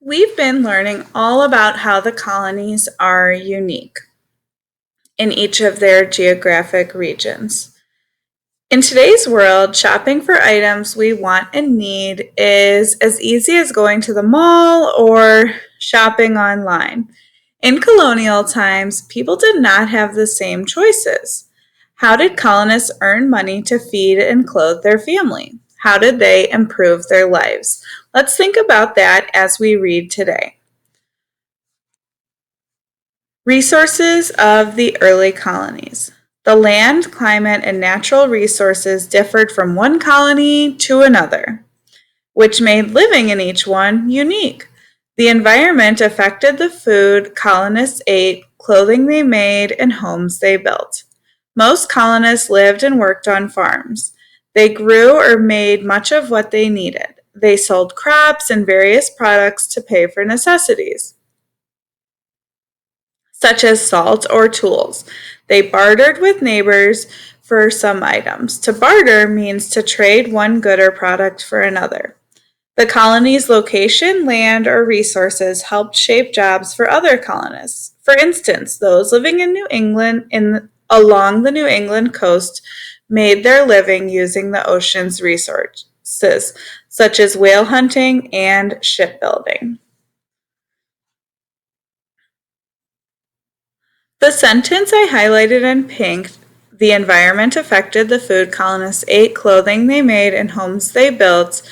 We've been learning all about how the colonies are unique in each of their geographic regions. In today's world, shopping for items we want and need is as easy as going to the mall or shopping online. In colonial times, people did not have the same choices. How did colonists earn money to feed and clothe their family? How did they improve their lives? Let's think about that as we read today. Resources of the early colonies. The land, climate, and natural resources differed from one colony to another, which made living in each one unique. The environment affected the food colonists ate, clothing they made, and homes they built. Most colonists lived and worked on farms. They grew or made much of what they needed. They sold crops and various products to pay for necessities such as salt or tools. They bartered with neighbors for some items. To barter means to trade one good or product for another. The colony's location, land, or resources helped shape jobs for other colonists. For instance, those living in New England along the New England coast made their living using the ocean's resources, such as whale hunting and shipbuilding. The sentence I highlighted in pink, the environment affected the food colonists ate, clothing they made, and homes they built,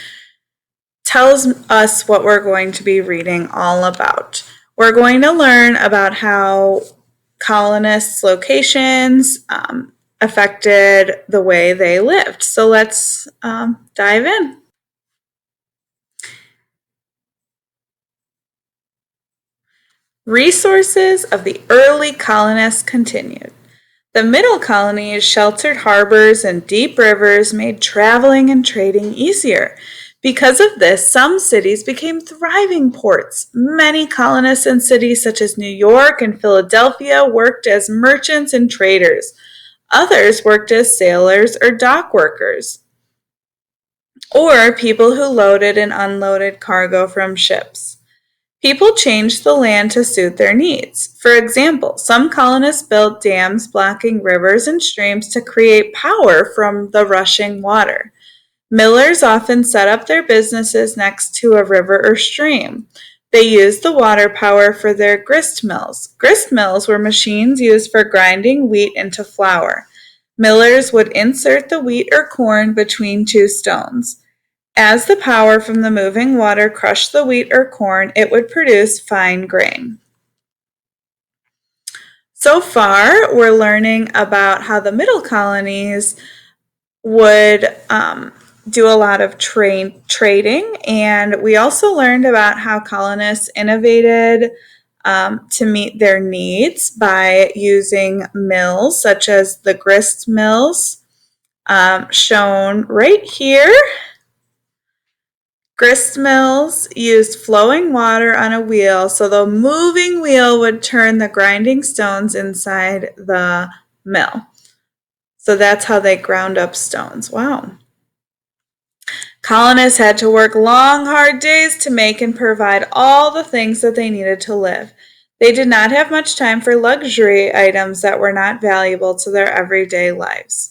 tells us what we're going to be reading all about. We're going to learn about how colonists' locations affected the way they lived. So let's dive in. Resources of the early colonists continued. The middle colonies sheltered harbors and deep rivers made traveling and trading easier. Because of this, some cities became thriving ports. Many colonists in cities such as New York and Philadelphia worked as merchants and traders. Others worked as sailors or dock workers, or people who loaded and unloaded cargo from ships. People changed the land to suit their needs. For example, some colonists built dams blocking rivers and streams to create power from the rushing water. Millers often set up their businesses next to a river or stream. They used the water power for their grist mills. Grist mills were machines used for grinding wheat into flour. Millers would insert the wheat or corn between two stones. As the power from the moving water crushed the wheat or corn, it would produce fine grain. So far, we're learning about how the middle colonies would do a lot of trading, and we also learned about how colonists innovated to meet their needs by using mills, such as the grist mills, shown right here. Grist mills used flowing water on a wheel, so the moving wheel would turn the grinding stones inside the mill. So that's how they ground up stones. Wow. Colonists had to work long, hard days to make and provide all the things that they needed to live. They did not have much time for luxury items that were not valuable to their everyday lives.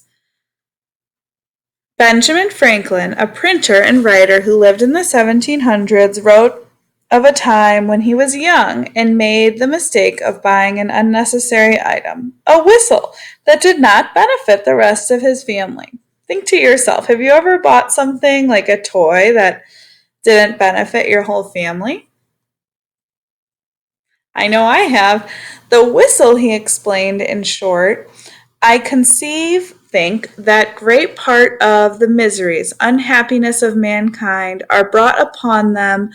Benjamin Franklin, a printer and writer who lived in the 1700s, wrote of a time when he was young and made the mistake of buying an unnecessary item, a whistle that did not benefit the rest of his family. Think to yourself, have you ever bought something like a toy that didn't benefit your whole family? I know I have. The whistle, he explained in short, I think that great part of the miseries, unhappiness of mankind are brought upon them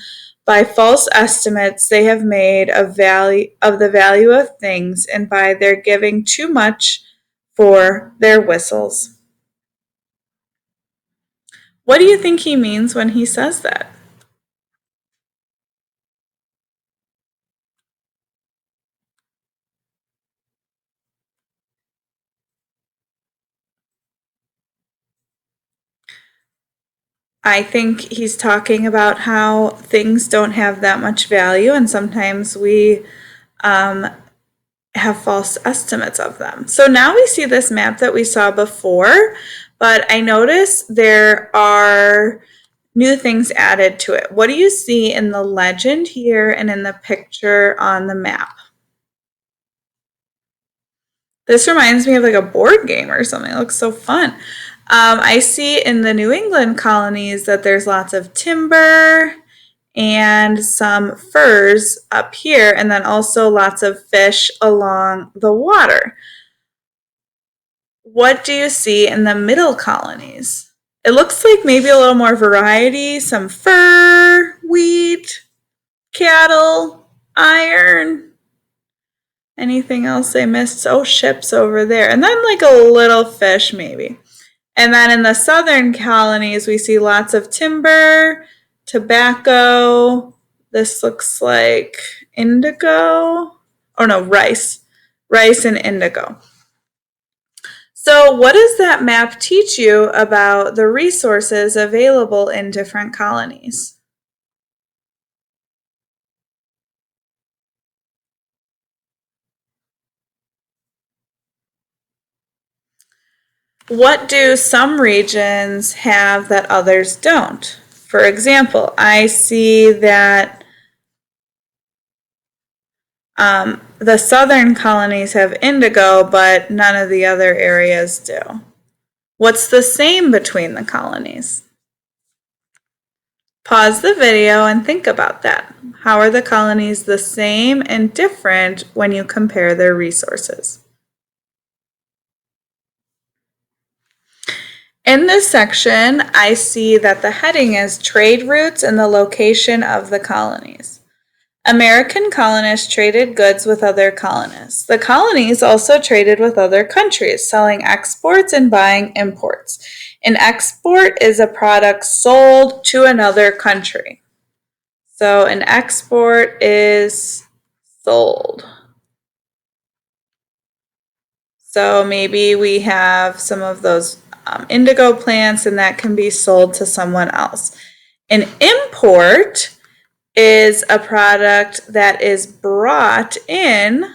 by false estimates they have made of the value of things, and by their giving too much for their whistles. What do you think he means when he says that? I think he's talking about how things don't have that much value, and sometimes we have false estimates of them. So now we see this map that we saw before, but I notice there are new things added to it. What do you see in the legend here and in the picture on the map? This reminds me of like a board game or something. It looks so fun. I see in the New England colonies that there's lots of timber and some furs up here, and then also lots of fish along the water. What do you see in the middle colonies? It looks like maybe a little more variety, some fur, wheat, cattle, iron. Anything else I missed? Oh, ships over there. And then like a little fish maybe. And then in the southern colonies, we see lots of timber, tobacco. This looks like indigo. Oh no, rice. Rice and indigo. So, what does that map teach you about the resources available in different colonies? What do some regions have that others don't? For example, I see that the southern colonies have indigo, but none of the other areas do. What's the same between the colonies? Pause the video and think about that. How are the colonies the same and different when you compare their resources? In this section, I see that the heading is Trade Routes and the Location of the Colonies. American colonists traded goods with other colonists. The colonies also traded with other countries, selling exports and buying imports. An export is a product sold to another country. So an export is sold. So maybe we have some of those indigo plants and that can be sold to someone else. An import is a product that is brought in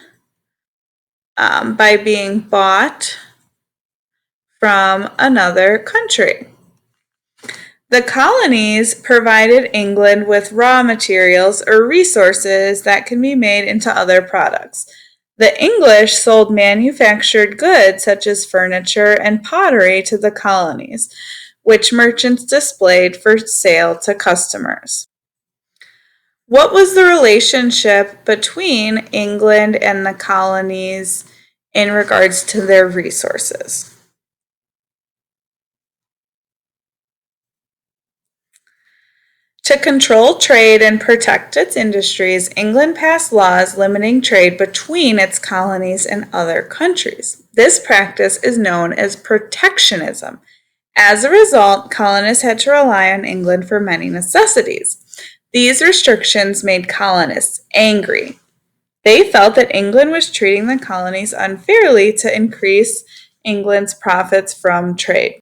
by being bought from another country. The colonies provided England with raw materials or resources that can be made into other products. The English sold manufactured goods such as furniture and pottery to the colonies, which merchants displayed for sale to customers. What was the relationship between England and the colonies in regards to their resources? To control trade and protect its industries, England passed laws limiting trade between its colonies and other countries. This practice is known as protectionism. As a result, colonists had to rely on England for many necessities. These restrictions made colonists angry. They felt that England was treating the colonies unfairly to increase England's profits from trade.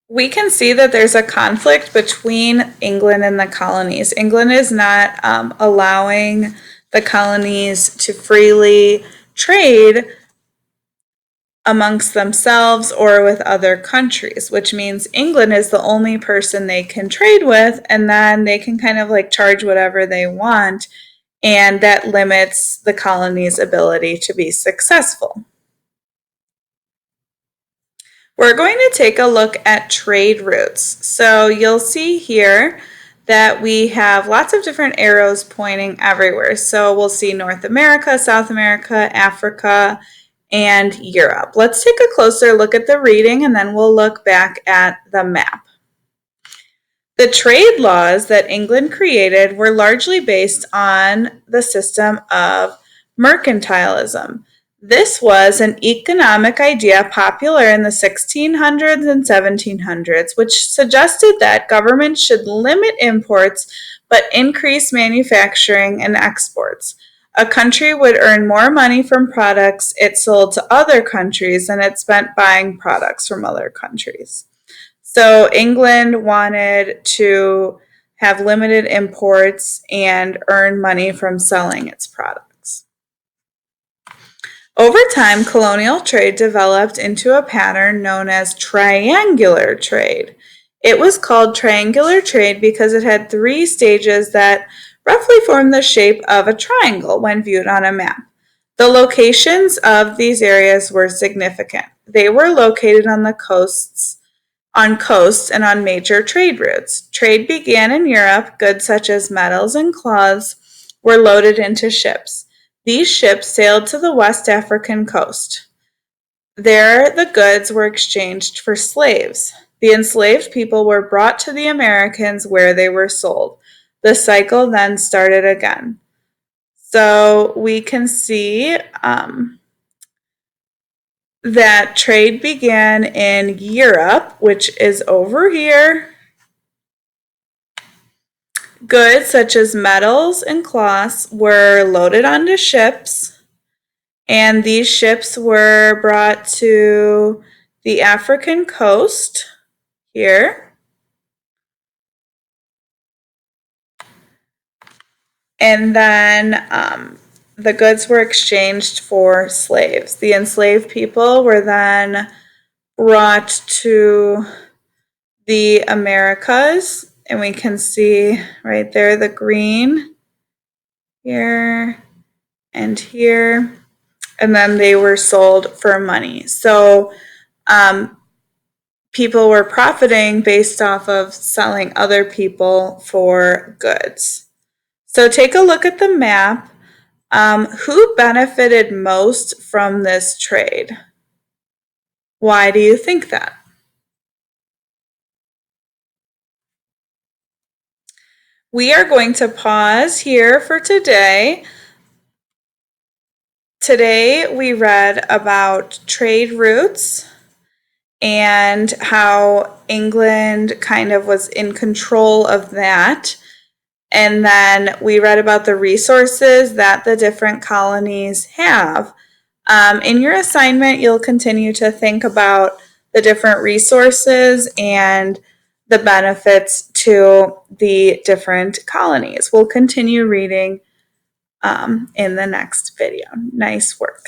We can see that there's a conflict between England and the colonies. England is not allowing the colonies to freely trade amongst themselves or with other countries, which means England is the only person they can trade with, and then they can kind of like charge whatever they want, and that limits the colony's ability to be successful. We're going to take a look at trade routes. So you'll see here that we have lots of different arrows pointing everywhere. So we'll see North America, South America, Africa, and Europe. Let's take a closer look at the reading and then we'll look back at the map. The trade laws that England created were largely based on the system of mercantilism. This was an economic idea popular in the 1600s and 1700s, which suggested that governments should limit imports but increase manufacturing and exports. A country would earn more money from products it sold to other countries than it spent buying products from other countries. So England wanted to have limited imports and earn money from selling its products. Over time, colonial trade developed into a pattern known as triangular trade. It was called triangular trade because it had 3 stages that roughly formed the shape of a triangle when viewed on a map. The locations of these areas were significant. They were located on coasts and on major trade routes. Trade began in Europe. Goods such as metals and cloths were loaded into ships. These ships sailed to the West African coast. There, the goods were exchanged for slaves. The enslaved people were brought to the Americans where they were sold. The cycle then started again. So we can see that trade began in Europe, which is over here. Goods such as metals and cloths were loaded onto ships, and these ships were brought to the African coast here. And then the goods were exchanged for slaves. The enslaved people were then brought to the Americas, and we can see right there the green here and here, and then they were sold for money. So people were profiting based off of selling other people for goods. So take a look at the map. Who benefited most from this trade? Why do you think that? We are going to pause here for today. Today we read about trade routes and how England kind of was in control of that. And then we read about the resources that the different colonies have. In your assignment, you'll continue to think about the different resources and the benefits to the different colonies. We'll continue reading in the next video. Nice work.